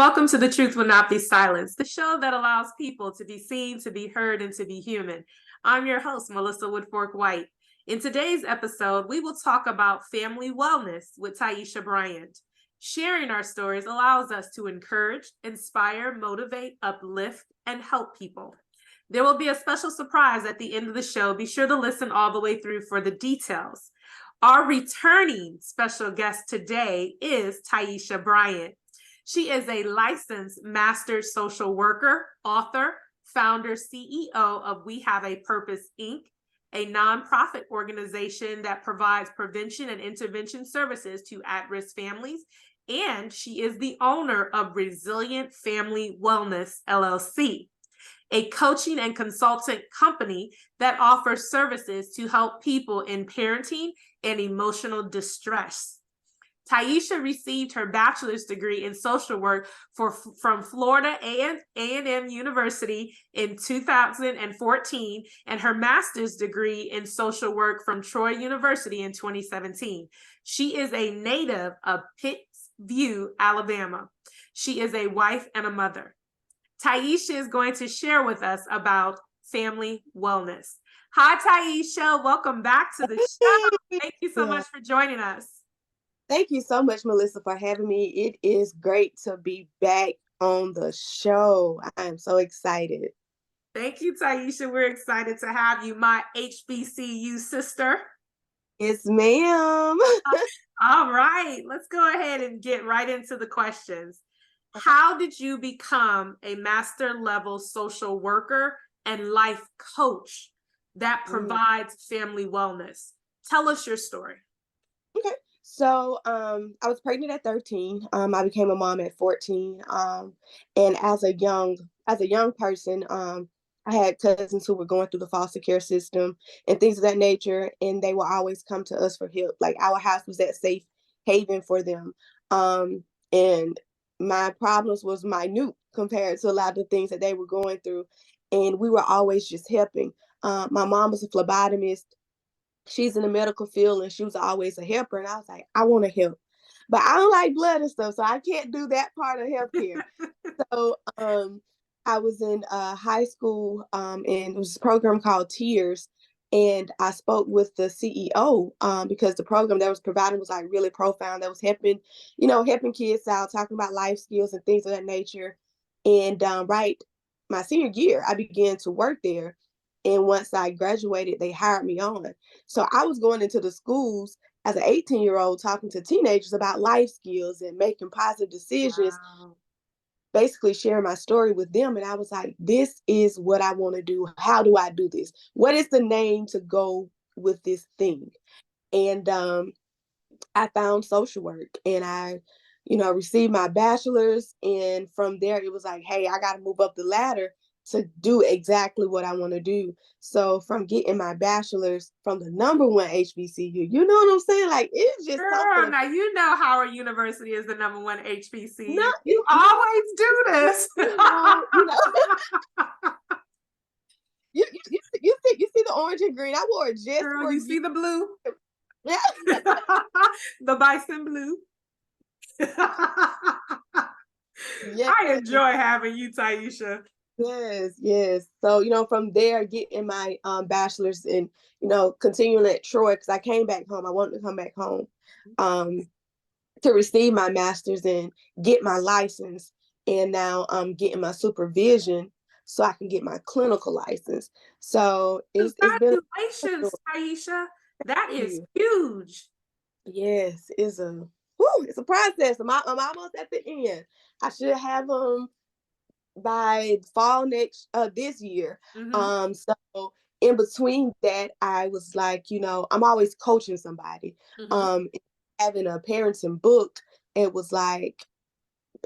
welcome to The Truth Will Not Be Silenced, the show that allows people to be seen, to be heard, and to be human. I'm your host, Melissa Woodfork White. In today's episode, we will talk about family wellness with Tiesha Bryant. Sharing our stories allows us to encourage, inspire, motivate, uplift, and help people. There will be a special surprise at the end of the show. Be sure to listen all the way through for the details. Our returning special guest today is Tiesha Bryant. She is a licensed master social worker, author, founder, CEO of We Have a Purpose, Inc., a nonprofit organization that provides prevention and intervention services to at-risk families. And she is the owner of Resilient Family Wellness, LLC, a coaching and consultant company that offers services to help people in parenting and emotional distress. Tiesha received her bachelor's degree in social work from Florida A&M University in 2014 and her master's degree in social work from Troy University in 2017. She is a native of Pittsview, Alabama. She is a wife and a mother. Tiesha is going to share with us about family wellness. Hi, Tiesha. Welcome back to the show. Thank you so much for joining us. Thank you so much, Melissa, for having me. It is great to be back on the show. I am so excited. Thank you, Tiesha. We're excited to have you, my HBCU sister. Yes, ma'am. All right, let's go ahead and get right into the questions. How did you become a master level social worker and life coach that provides family wellness? Tell us your story. Okay. So I was pregnant at 13. I became a mom at 14. And as a young person, I had cousins who were going through the foster care system and things of that nature, and they would always come to us for help. Like our house was that safe haven for them. And my problems was minute compared to a lot of the things that they were going through, and we were always just helping. My mom was a phlebotomist. She's in the medical field and she was always a helper. And I was like, I want to help, but I don't like blood and stuff. So I can't do that part of healthcare. So I was in high school and it was a program called Tears. And I spoke with the CEO because the program that was provided was like really profound. That was helping kids out, talking about life skills and things of that nature. And right my senior year, I began to work there. And once I graduated, they hired me on. So I was going into the schools as an 18-year-old talking to teenagers about life skills and making positive decisions, basically sharing my story with them. And I was like, this is what I want to do. How do I do this? What is the name to go with this thing? And I found social work and I received my bachelor's. And from there, it was like, hey, I got to move up the ladder to do exactly what I want to do. So from getting my bachelor's from the #1 HBCU, you know what I'm saying? Like, it's just something. Now, you know Howard University is the #1 HBCU. No, you always do this. You see the orange and green. I wore it just Girl, for you. See the blue? Yeah. The bison blue. Yes. I enjoy having you, Tiesha. Yes. So, from there, getting my bachelor's and, continuing at Troy, because I came back home. I wanted to come back home to receive my master's and get my license. And now I'm getting my supervision so I can get my clinical license. So it's been congratulations, Tiesha. That is huge. Yes, it's a process. I'm almost at the end. I should have by fall this year. So in between that, I was like, I'm always coaching somebody. Having a parenting book, it was like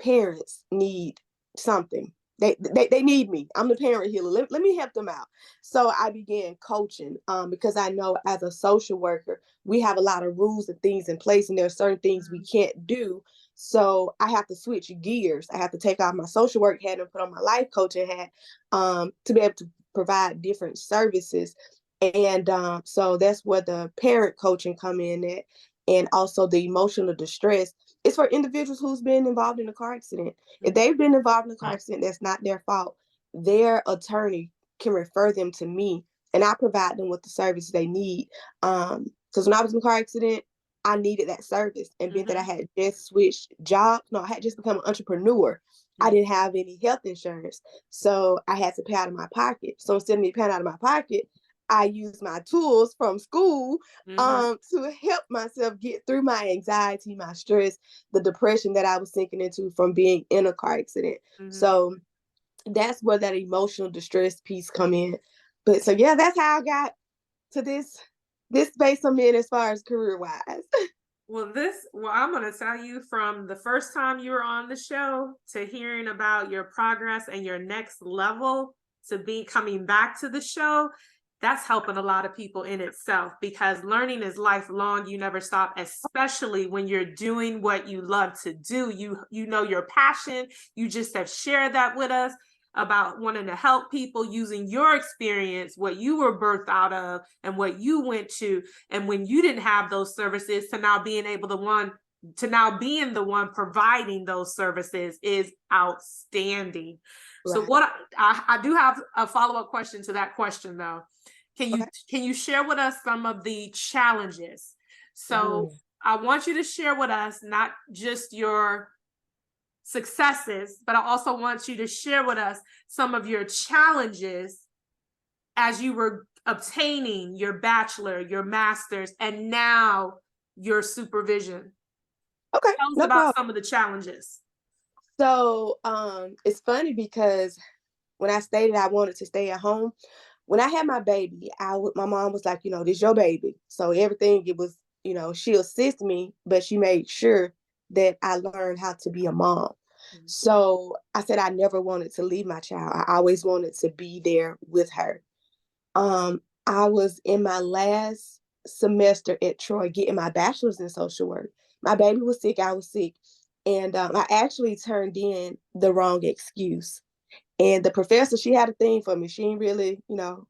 parents need something. They need me. I'm the parent healer. Let me help them out. So I began coaching because I know as a social worker, we have a lot of rules and things in place, and there are certain things we can't do. So I have to switch gears. I have to take off my social work hat and put on my life coaching hat to be able to provide different services. And so that's where the parent coaching come in at, and also the emotional distress. it's for individuals who's been involved in a car accident. If Mhm. they've been involved in a car accident, that's not their fault. Their attorney can refer them to me, and I provide them with the service they need. Because when I was in a car accident, I needed that service, and being that I Mhm. had just switched jobs, no, I had just become an entrepreneur. I didn't have any health insurance, so I had to pay out of my pocket. So instead of me paying out of my pocket, I used my tools from school Mhm. to help myself get through my anxiety, my stress, the depression that I was sinking into from being in a car accident. Mhm. So that's where that emotional distress piece come in. But so yeah, that's how I got to this space I'm in as far as career wise. Well, I'm going to tell you, from the first time you were on the show to hearing about your progress and your next level to be coming back to the show, that's helping a lot of people in itself, because learning is lifelong. You never stop, especially when you're doing what you love to do. You know your passion. You just have shared that with us about wanting to help people using your experience, what you were birthed out of and what you went to, and when you didn't have those services, to now being able to now being the one providing those services is outstanding. So Right. what I do have a follow-up question to that question though. Okay. Can you share with us some of the challenges? So Ooh. I want you to share with us not just your successes, but I also want you to share with us some of your challenges as you were obtaining your bachelor, your master's, and now your supervision. Okay, Tell us no about problem. some of the challenges. So it's funny because when I stated I wanted to stay at home, when I had my baby, my mom was like, this your baby. So everything it was, she assisted me, but she made sure that I learned how to be a mom. Mhm. So I said I never wanted to leave my child. I always wanted to be there with her. I was in my last semester at Troy getting my bachelor's in social work. My baby was sick, I was sick. And I actually turned in the wrong excuse. And the professor, she had a thing for me. She ain't really,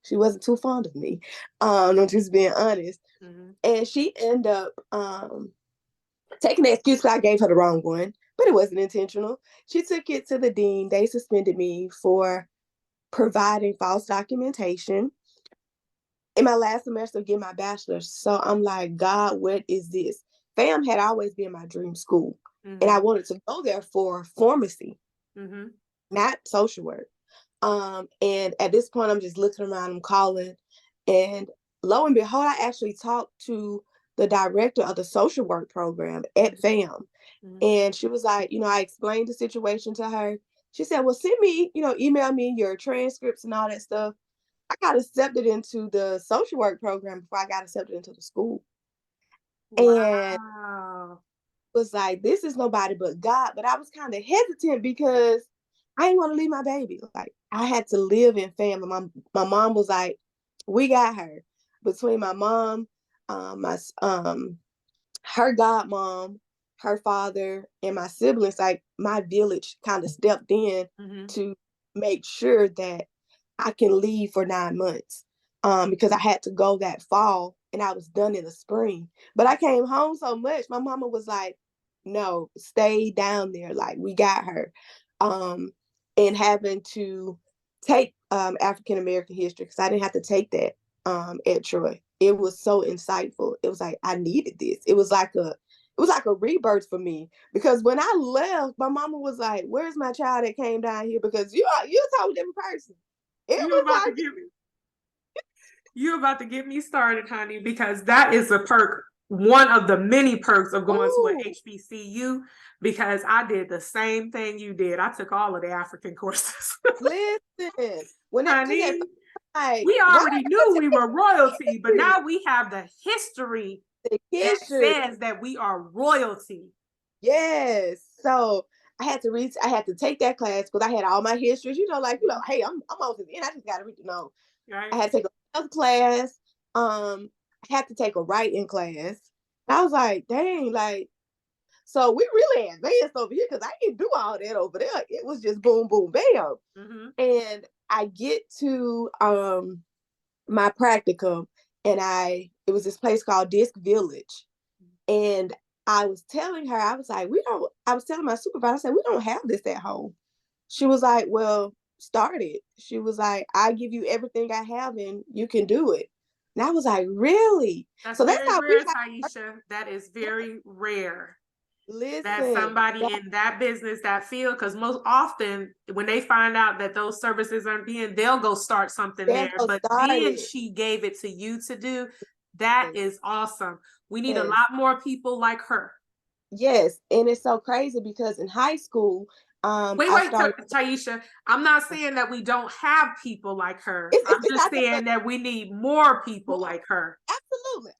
she wasn't too fond of me. I'm just being honest. Mhm. And she ended up taking the excuse because I gave her the wrong one, but it wasn't intentional. She took it to the dean. They suspended me for providing false documentation in my last semester of getting my bachelor's. So I'm like, God, what is this? FAM had always been my dream school. And I Mhm. wanted to go there for pharmacy, Mhm. not social work. And at this point, I'm just looking around, I'm calling. And lo and behold, I actually talked to the director of the social work program at FAM. Mhm. And she was like, I explained the situation to her. She said, well, send me, email me your transcripts and all that stuff. I got accepted into the social work program before I got accepted into the school. And Wow. was like, this is nobody but God. But I was kind of hesitant because I didn't want to leave my baby. Like I had to live in family. My mom was like, we got her. Between my mom, my her godmom, her father, and my siblings, like my village kind of stepped in Mhm. to make sure that I can leave for 9 months. Because I had to go that fall and I was done in the spring. But I came home so much, my mama was like, no, stay down there. Like we got her. Um, and having to take African American history because I didn't have to take that at Troy. It was so insightful. It was like I needed this. It was like a rebirth for me because when I left, my mama was like, "Where's my child that came down here?" Because you're a totally different person. It You was about to like, get me. You about to get me started, honey, because that is a perk. One of the many perks of going to an oh, HBCU, because I did the same thing you did. I took all of the African courses. listen. When they took that, Honey, like, we why already I knew gotta we take were royalty, but history? now we have the history The that history. says that we are royalty. Yes. So I had to read. I had to take that class because I had all my histories. Hey, I'm over the end. I just got to read. No, I Right? had to take a health class. I had to take a writing class. I was like, dang, like, so we really advanced over here because I didn't do all that over there. It was just boom, boom, bam. Mm-hmm. And I get to my practicum, and it was this place called Disc Village, and I was telling her, I was like, I was telling my supervisor, I said, we don't have this at home. She was like, well, start it. She was like, I give you everything I have and you can do it. And I was like, really? That's So that's very how we rare, have. Tiesha. That is very rare that Listen, somebody in that business, that field, because most often when they find out that those services aren't being, they'll go start something they'll there. go But start then it. she gave it to you to do. That is awesome. We need a Yes. lot more people like her. Yes. And it's so crazy because in high school, Wait, I wait, started. Tiesha. I'm not saying that we don't have people like her. I'm It's just not saying that we need more people more. like her. Absolutely.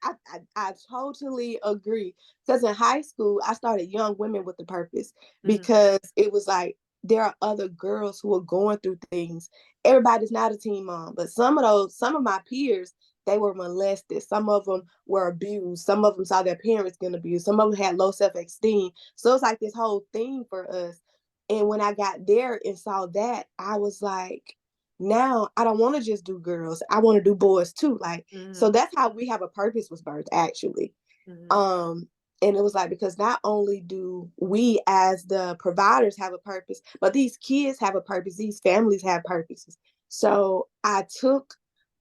I totally agree. Because in high school, I started Young Women with a Purpose Mhm. because it was like there are other girls who are going through things. Everybody's not a teen mom, but some of my peers, they were molested. Some of them were abused. Some of them saw their parents get abused. Some of them had low self-esteem. So it's like this whole thing for us. And when I got there and saw that, I was like, now I don't want to just do girls. I want to do boys too. Like, so Mhm. that's how We Have a Purpose was birthed actually. Mhm. Um, and it was like, because not only do we as the providers have a purpose, but these kids have a purpose, these families have purposes. So I took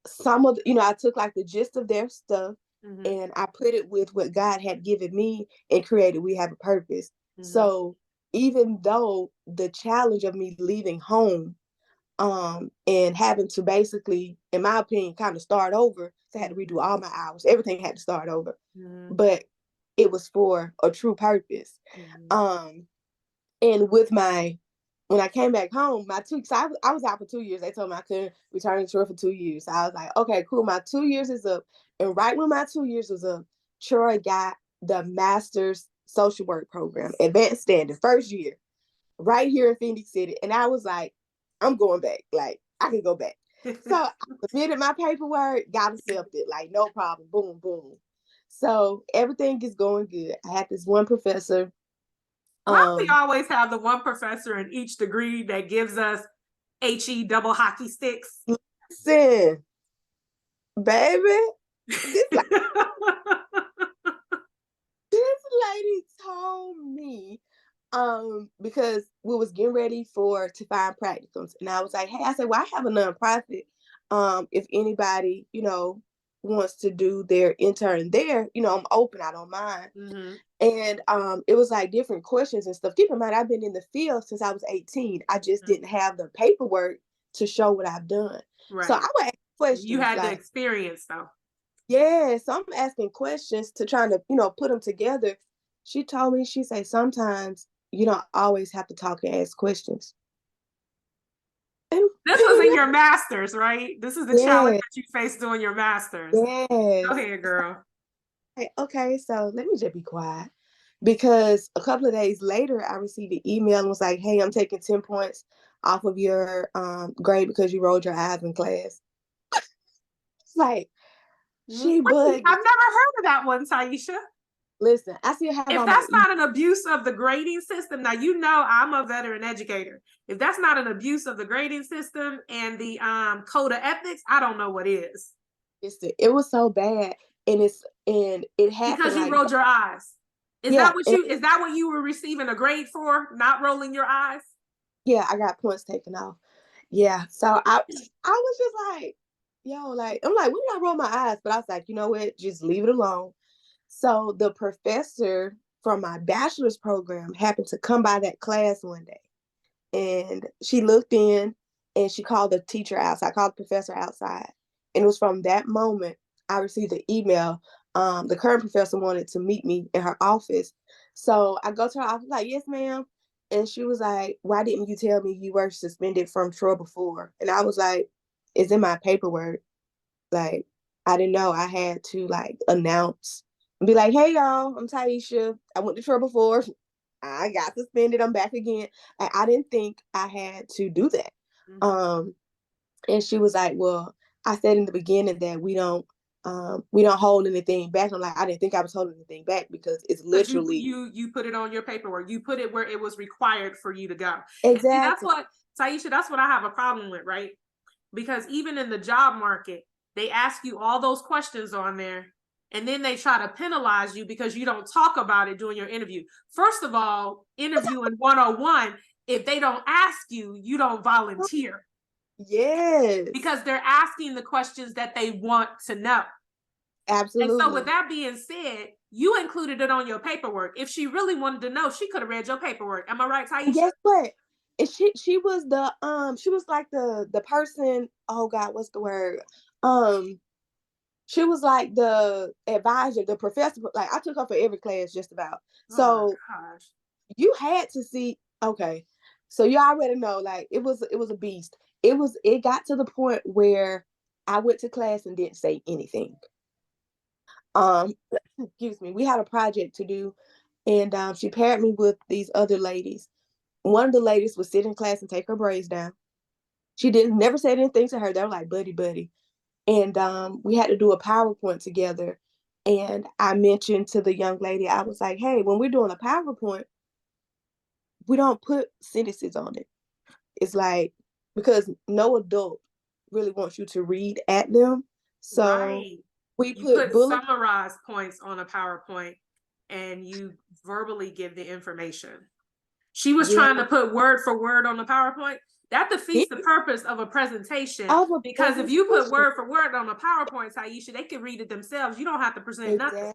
I took like the gist of their stuff Mhm. and I put it with what God had given me and created We Have a Purpose. Mhm. So even though the challenge of me leaving home and having to basically, in my opinion, kind of start over, so I had to redo all my hours, everything had to start over, Mhm. but it was for a true purpose. Mhm. um and with my when I came back home, I was out for 2 years. They told me I couldn't return to Troy for 2 years. So I was like, okay, cool. My 2 years is up. And right when my 2 years was up, Troy got the master's social work program, advanced standard, first year, right here in Phoenix City. And I was like, I'm going back. Like, I can go back. So I submitted my paperwork, got accepted, like, no problem. Boom, boom. So everything is going good. I had this one professor. Why do we Um, always have the one professor in each degree that gives us HE double hockey sticks? Listen, baby, this this lady told me, because we was getting ready to find practicums, and I was like, hey, I said, well, I have a nonprofit. If anybody, wants to do their intern there, I'm open, I don't mind. Mhm. And it was like different questions and stuff. Keep in mind, I've been in the field since I was 18. I just didn't have the paperwork to show what I've done. So I Right. would ask You questions had the like, experience though. yeah, so I'm asking questions to try to, put them together. She told me, she said, sometimes you don't always have to talk and ask questions. And This was in baby, your master's, right? This is the challenge yeah, that you faced doing your master's. Go yes. ahead, girl. Okay, so let me just be quiet. Because a couple of days later, I received an email and was like, hey, I'm taking 10 points off of your grade because you rolled your eyes in class. It's like, she Wait, bugged. I've never heard of that one, Tiesha. Listen, I still have If all my that's not an abuse of the grading system, now you know I'm a veteran educator. If that's not an abuse of the grading system and the code of ethics, I don't know what is. it was so bad. And it happened Because you like, rolled your eyes. Is yeah, that what you were receiving a grade for? Not rolling your eyes? yeah, I got points taken off. Yeah. So I was just like, yo, like, I'm like, when did I roll my eyes? But I was like, you know what? Just leave it alone. So the professor from my bachelor's program happened to come by that class one day. And she looked in and she called the teacher outside, called the professor outside. And it was from that moment I received the email. The current professor wanted to meet me in her office. So I go to her office, like, yes, ma'am. And she was like, why didn't you tell me you were suspended from Troy before? And I was like, it's in my paperwork. Like, I didn't know I had to like announce and be like, hey y'all, I'm Tiesha. I went to Troy before. I got suspended. I'm back again. I didn't think I had to do that. Mhm. Um, and she was like, well, I said in the beginning that we don't hold anything back. I'm like, I didn't think I was holding anything back because it's Because literally you put it on your paperwork. You put it where it was required for you to go. And see, that's exactly. what, Tiesha, that's what I have a problem with, right? Because even in the job market, they ask you all those questions on there. And then they try to penalize you because you don't talk about it during your interview. First of all, interviewing 101, if they don't ask you, you don't volunteer. Yes. Because they're asking the questions that they want to know. Absolutely. And so with that being said, you included it on your paperwork. If she really wanted to know, she could have read your paperwork. Am I right, Tiesha? Guess what? And she was she was like the person, oh God, what's the word? She was like the advisor, the professor. Like I took her for every class just about. So you had to see, okay. So you already know, like it was a beast. It got to the point where I went to class and didn't say anything. Excuse me, we had a project to do, and she paired me with these other ladies. One of the ladies would sit in class and take her braids down. She didn't never said anything to her. They were like buddy buddy. And we had to do a PowerPoint together. And I mentioned to the young lady, I was like, hey, when we're doing a PowerPoint, we don't put sentences on it. It's like, because no adult really wants you to read at them. So we put summarized points on a PowerPoint and you verbally give the information. She was trying to put word for word on the PowerPoint. That defeats the purpose of a presentation. Because if you put word for word on a PowerPoint, Tiesha, they can read it themselves. You don't have to present nothing.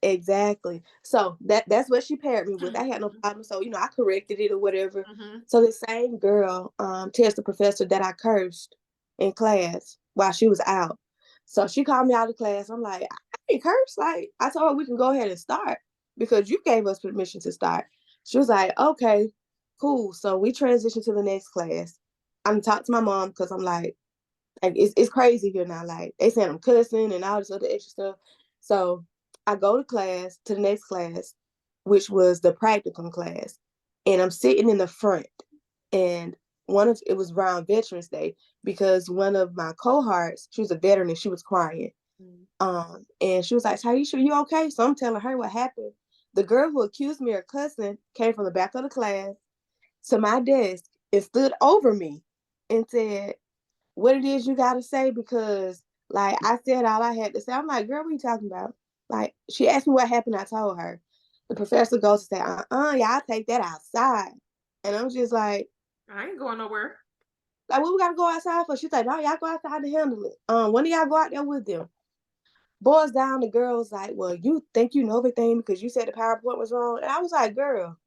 Exactly. So that's what she paired me with. I had no problem. So, I corrected it or whatever. So the same girl tells the professor that I cursed in class while she was out. So she called me out of class. I'm like, I didn't curse. Like, I told her we can go ahead and start because you gave us permission to start. She was like, okay, cool. So we transitioned to the next class. I'm talking to my mom because I'm like it's crazy here now. Like they saying I'm cussing and all this other extra stuff. So I go to the next class, which was the practicum class. And I'm sitting in the front. And it was around Veterans Day because one of my cohorts, she was a veteran and she was crying. And she was like, Tiesha, you okay? So I'm telling her what happened. The girl who accused me of cussing came from the back of the class to my desk and stood over me and said, what it is you got to say, because like I said all I had to say. I'm like, girl, what are you talking about? Like, she asked me what happened. I told her. The professor goes to say, yeah, I'll take that outside. And I'm just like, I ain't going nowhere. Like, what we got to go outside for? She's like, no, y'all go outside to handle it. When do y'all go out there with them? Boils down, the girl's like, well, you think you know everything because you said the PowerPoint was wrong. And I was like, girl,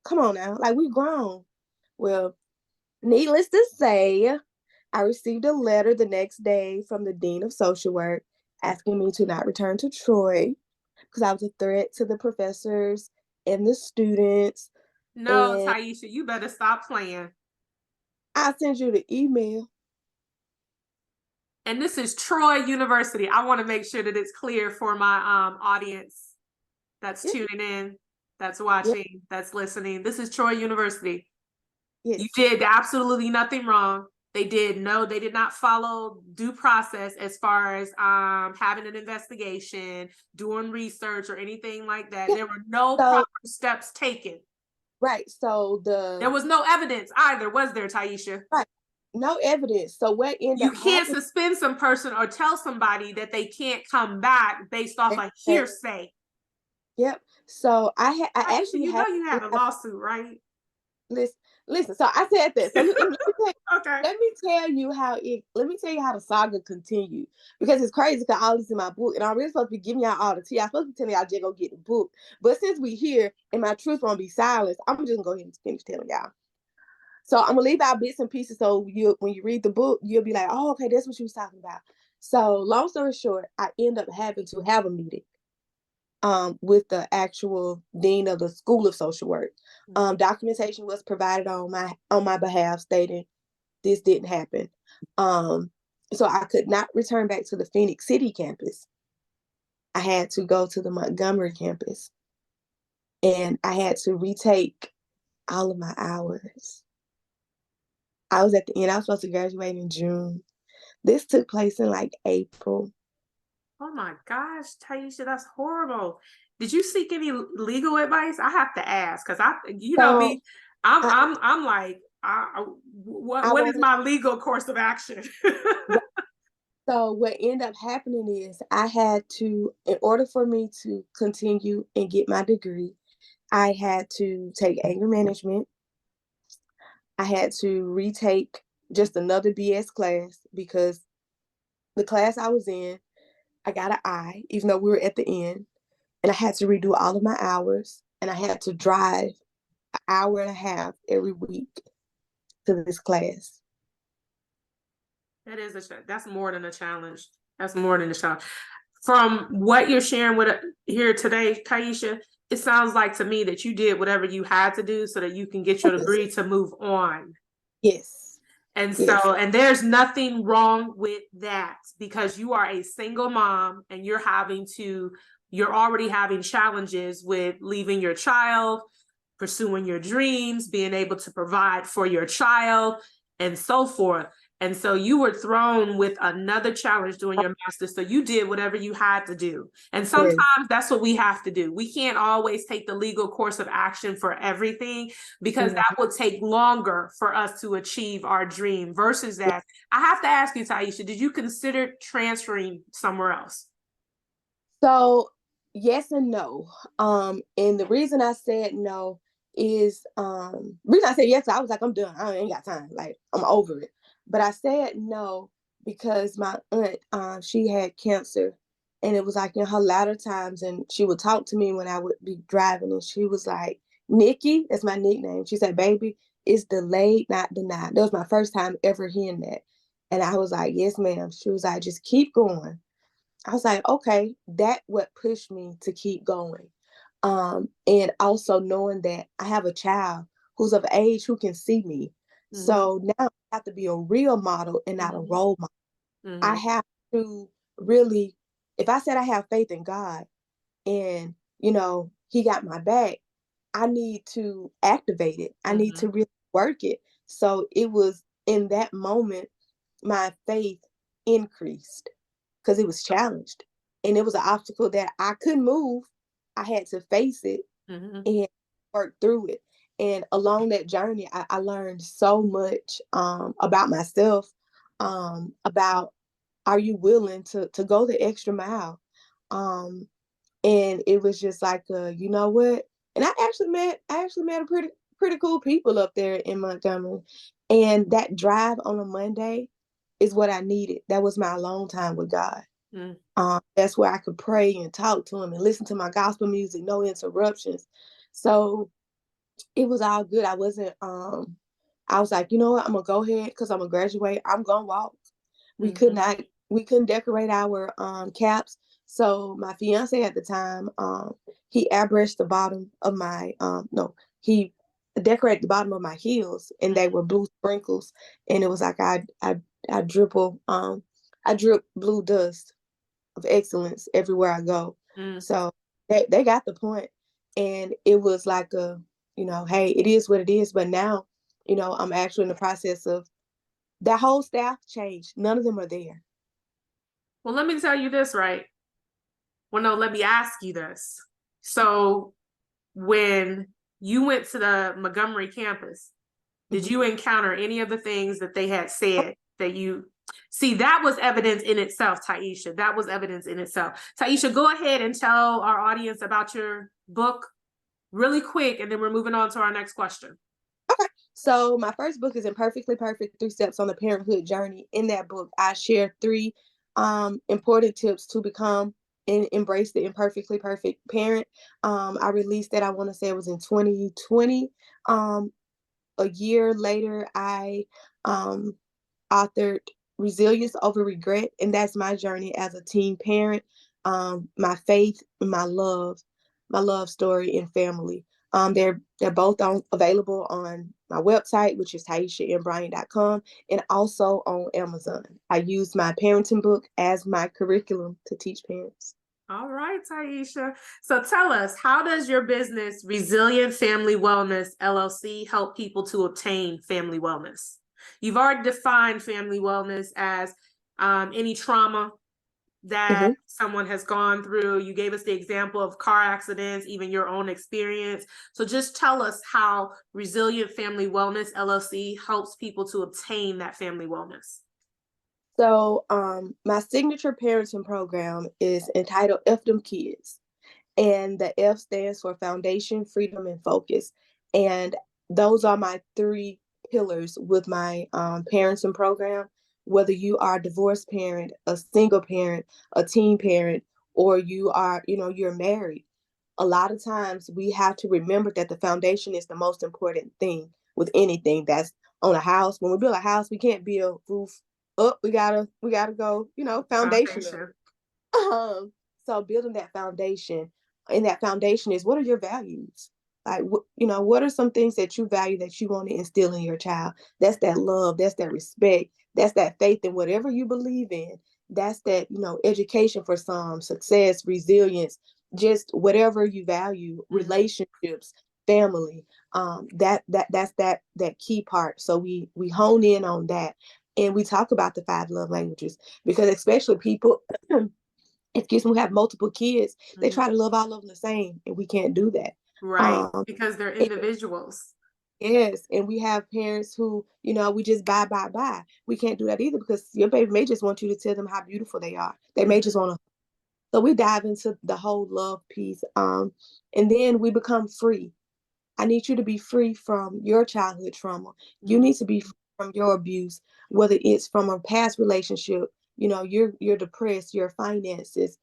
come on now. Like, we grown. Well, needless to say, I received a letter the next day from the Dean of Social Work asking me to not return to Troy because I was a threat to the professors and the students. No, Tiesha, you better stop playing. I'll send you the email. And this is Troy University. I want to make sure that it's clear for my audience that's tuning in, that's watching, that's listening. This is Troy University. You did absolutely nothing wrong. They did not follow due process as far as having an investigation, doing research or anything like that. There were no proper steps taken. Right. So there was no evidence either, was there, Tiesha? Right. No evidence. So what ended up You can't suspend some person or tell somebody that they can't come back based off of hearsay. Yep. So I actually you had a lawsuit, right? Listen. So I said that. So let me tell you how the saga continued, because it's crazy because all this in my book, and I'm really supposed to be giving y'all all the tea. I'm supposed to be telling y'all just go get the book, but since we here and my truth won't be silenced, I'm just gonna go ahead and finish telling y'all. So I'm gonna leave out bits and pieces so when you read the book, you'll be like, oh, okay, that's what she was talking about. So long story short, I end up having to have a meeting with the actual dean of the School of Social Work. Documentation was provided on my behalf stating this didn't happen. So I could not return back to the Phoenix City campus. I had to go to the Montgomery campus, and I had to retake all of my hours. I was at the end. I was supposed to graduate in June. This took place in like April. Oh my gosh, Tiesha, that's horrible. Did you seek any legal advice? I have to ask because me, I'm like, what is my legal course of action? So what ended up happening is I had to, in order for me to continue and get my degree, I had to take anger management. I had to retake just another BS class because the class I was in, I got an I, even though we were at the end, and I had to redo all of my hours, and I had to drive an hour and a half every week to this class. That is that's more than a challenge. That's more than a challenge. From what you're sharing with here today, Tiesha, it sounds like to me that you did whatever you had to do so that you can get your degree to move on. Yes. And so, Yes. and there's nothing wrong with that because you are a single mom and you're already having challenges with leaving your child, pursuing your dreams, being able to provide for your child, and so forth. And so you were thrown with another challenge doing your master's. So you did whatever you had to do. And sometimes Yes. that's what we have to do. We can't always take the legal course of action for everything because Mhm. that would take longer for us to achieve our dream versus that. I have to ask you, Tiesha, did you consider transferring somewhere else? So yes and no. And the reason I said no is reason I said yes, I was like, I'm done. I ain't got time. Like I'm over it. But I said no because my aunt, she had cancer, and it was like in her latter times, and she would talk to me when I would be driving, and she was like, Nikki, that's my nickname. She said, baby, it's delayed, not denied. That was my first time ever hearing that. And I was like, yes, ma'am. She was like, just keep going. I was like, okay, that what pushed me to keep going. And also knowing that I have a child who's of age who can see me. Mm-hmm. So now I have to be a real model and not a Mm-hmm. role model. I Mm-hmm. have to really, if I said I have faith in God and, he got my back, I need to activate it. I need Mm-hmm. to really work it. So it was in that moment, my faith increased because it was challenged. And it was an obstacle that I couldn't move. I had to face it Mm-hmm. and work through it. And along that journey, I learned so much about myself, about are you willing to go the extra mile? Um, and it was just like, you know what? And I actually met a pretty cool people up there in Montgomery, and that drive on a Monday is what I needed. That was my alone time with God. Mm-hmm. That's where I could pray and talk to him and listen to my gospel music, no interruptions. So it was all good. I was like, you know what, I'm gonna go ahead because I'm gonna graduate. I'm gonna walk. We couldn't decorate our caps. So my fiance at the time, he airbrushed the bottom of my no, he decorated the bottom of my heels, and they were blue sprinkles. And it was like I drip blue dust of excellence everywhere I go. Mm-hmm. So they got the point. And it was like hey, it is what it is. But now, I'm actually in the process of that whole staff changed. None of them are there. Well, let me tell you this, right? Well, no, let me ask you this. So when you went to the Montgomery campus, did Mhm. you encounter any of the things that they had said that you see? That was evidence in itself, Tiesha. That was evidence in itself. Tiesha, go ahead and tell our audience about your book really quick, and then we're moving on to our next question. Okay. So my first book is Imperfectly Perfect: 3 Steps on the Parenthood Journey. In that book, I share 3 important tips to become and embrace the imperfectly perfect parent. I released that, I want to say it was in 2020. A year later, I um, authored Resilience Over Regret, and that's my journey as a teen parent, my faith, my love story, and family. They're both available on my website, which is TieshaBryant.com, and also on Amazon. I use my parenting book as my curriculum to teach parents. All right, Tiesha. So tell us, how does your business, Resilient Family Wellness LLC, help people to obtain family wellness? You've already defined family wellness as any trauma that Mhm. someone has gone through. You gave us the example of car accidents, even your own experience. So just tell us how Resilient Family Wellness LLC helps people to obtain that family wellness. So my signature parenting program is entitled F Them Kids. And the F stands for Foundation, Freedom, and Focus. And those are my three pillars with my parenting program. Whether you are a divorced parent, a single parent, a teen parent, or you are, you're married, a lot of times we have to remember that the foundation is the most important thing with anything that's on a house. When we build a house, we can't build roof up. We gotta go, foundation up. Foundation. Um, so building that foundation, and that foundation is, what are your values? Like, what are some things that you value that you want to instill in your child? That's that love, that's that respect, that's that faith in whatever you believe in. That's that, education for some, success, resilience, just whatever you value, relationships, family. That's that key part. So we hone in on that, and we talk about the five love languages, because especially people excuse me, who have multiple kids, they Mm-hmm. try to love all of them the same, and we can't do that. Right, Um, because they're and- individuals. yes, and we have parents who, we just buy. We can't do that either, because your baby may just want you to tell them how beautiful they are. They may just want to. So we dive into the whole love piece, and then we become free. I need you to be free from your childhood trauma. You Mm-hmm. need to be free from your abuse, whether it's from a past relationship. You're depressed, your finances.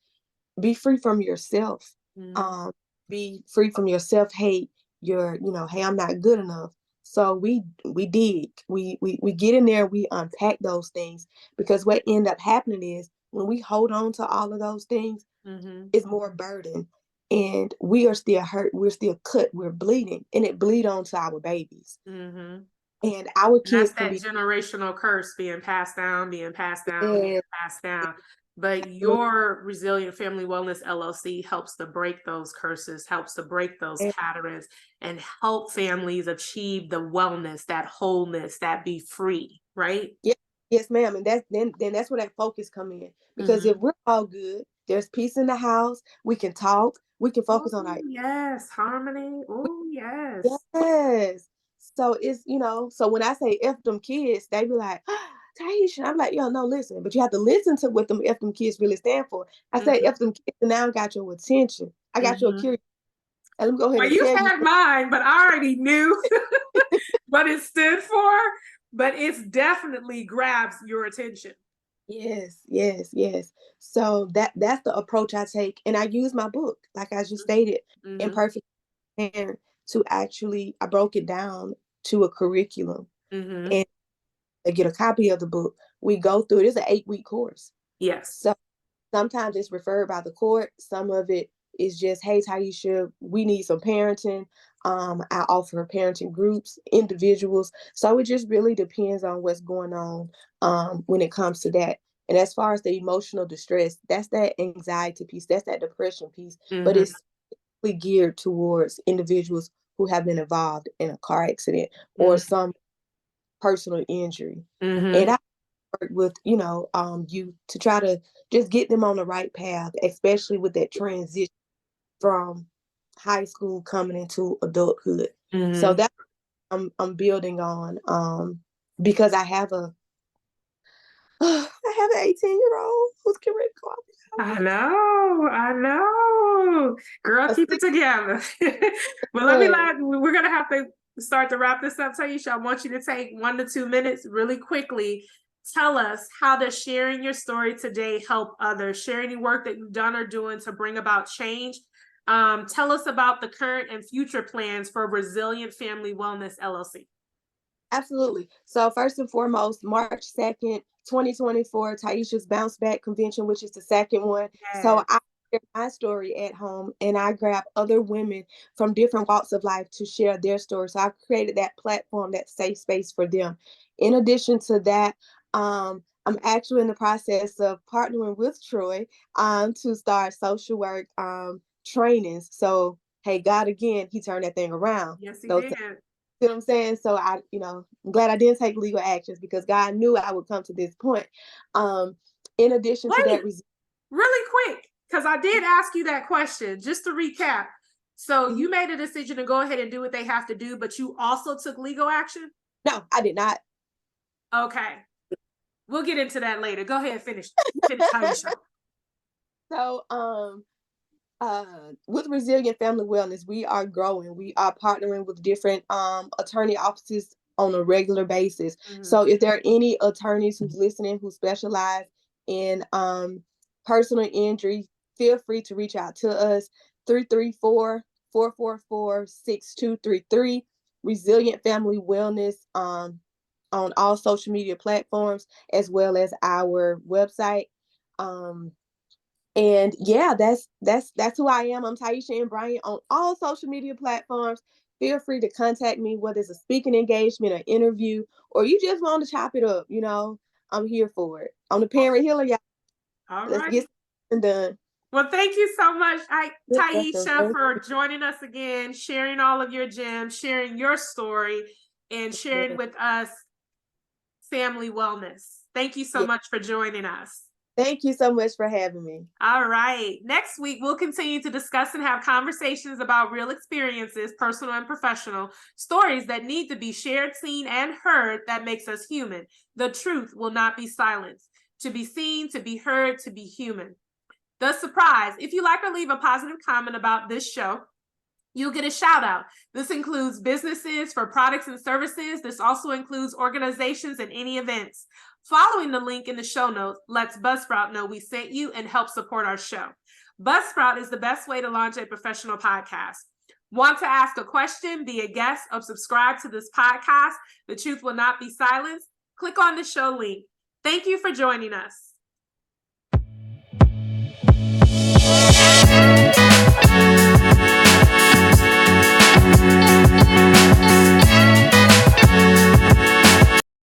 Be free from yourself. Mm-hmm. Be free from your self-hate, your hey, I'm not good enough. So we dig, we get in there, we unpack those things, because what end up happening is, when we hold on to all of those things, Mm-hmm. it's more burden, and we are still hurt, we're still cut, we're bleeding, and it bleed on to our babies, Mm-hmm. and our And that's kids can that be. generational curse being passed down, being passed down, being Yeah, passed down. But your Resilient Family Wellness LLC helps to break those curses, helps to break those patterns, and help families achieve the wellness, that wholeness, that be free, right? yeah, yes, ma'am. And then that's where that focus come in. Because Mm-hmm. if we're all good, there's peace in the house, we can talk, we can Oh, focus on our. yes, harmony. Oh, yes. Yes. So it's, so when I say F them kids, they be like, Taisha. I'm like, yo, no, listen, but you have to listen to what them F them kids really stand for. I say Mm-hmm. F them kids, and now I got your attention. I got your Mm-hmm. curiosity. And let me go ahead Well, and you tell you. had mine, but I already knew what it stood for, but it's definitely grabs your attention. Yes, yes, yes. So that's the approach I take. And I use my book, like I just stated, Mm-hmm. Imperfect Parent, to actually, I broke it down to a curriculum, Mm-hmm. and I get a copy of the book. We go through it. It's an 8-week course. Yes. So sometimes it's referred by the court. Some of it is just, hey, Taisha, we need some parenting. I offer parenting groups, individuals. So it just really depends on what's going on when it comes to that. And as far as the emotional distress, that's that anxiety piece, that's that depression piece. But Mm-hmm. it's really geared towards individuals who have been involved in a car accident or Mm-hmm. some personal injury. And Mm-hmm. I work with, you to try to just get them on the right path, especially with that transition from high school coming into adulthood. So Mm-hmm. that I'm building on, because I have a I have an 18-year-old who's getting ready to go out. I know. Girl, A keep it six, together. But we're gonna have to start to wrap this up, Taisha. I want you to take 1 to 2 minutes really quickly. Tell us, how does sharing your story today help others? Share any work that you've done or doing to bring about change. Tell us about the current and future plans for Resilient Family Wellness LLC. Absolutely. So first and foremost, March 2nd, 2024, Taisha's Bounce Back Convention, which is the second one. So Yes. I share my story at home, and I grab other women from different walks of life to share their stories. So I've created that platform, that safe space for them. In addition to that, I'm actually in the process of partnering with Troy to start social work trainings. So, hey, God, again, he turned that thing around. Yes, he Those, did. see what I'm saying? So I'm glad I didn't take legal actions, because God knew I would come to this point. Um, in addition to that, Wait, really quick, because I did ask you that question, just to recap. So Mhm. you made a decision to go ahead and do what they have to do, but you also took legal action? No, I did not. Okay. We'll get into that later. Go ahead, finish Tiesha. So, with Resilient Family Wellness, we are growing. We are partnering with different attorney offices on a regular basis. So if there are any attorneys who's listening who specialize in personal injury, feel free to reach out to us. 334-444-6233. Resilient Family Wellness on all social media platforms, as well as our website. And yeah, that's who I am. I'm Tiesha Bryant on all social media platforms. Feel free to contact me, whether it's a speaking engagement, an interview, or you just want to chop it up. I'm here for it. I'm the parent healer, y'all. All Let's right. get it done. Well, thank you so much, Welcome. Tiesha, for joining us again, sharing all of your gems, sharing your story, and sharing with us family wellness. Thank you so much for joining us. Thank you so much for having me. All right. Next week, we'll continue to discuss and have conversations about real experiences, personal and professional, stories that need to be shared, seen, and heard that makes us human. The truth will not be silenced. To be seen, to be heard, to be human. The surprise. If you like or leave a positive comment about this show, you'll get a shout out. This includes businesses for products and services. This also includes organizations and any events. Following the link in the show notes lets Buzzsprout know we sent you and help support our show. Buzzsprout is the best way to launch a professional podcast. Want to ask a question, be a guest, or subscribe to this podcast? The truth will not be silenced. Click on the show link. Thank you for joining us.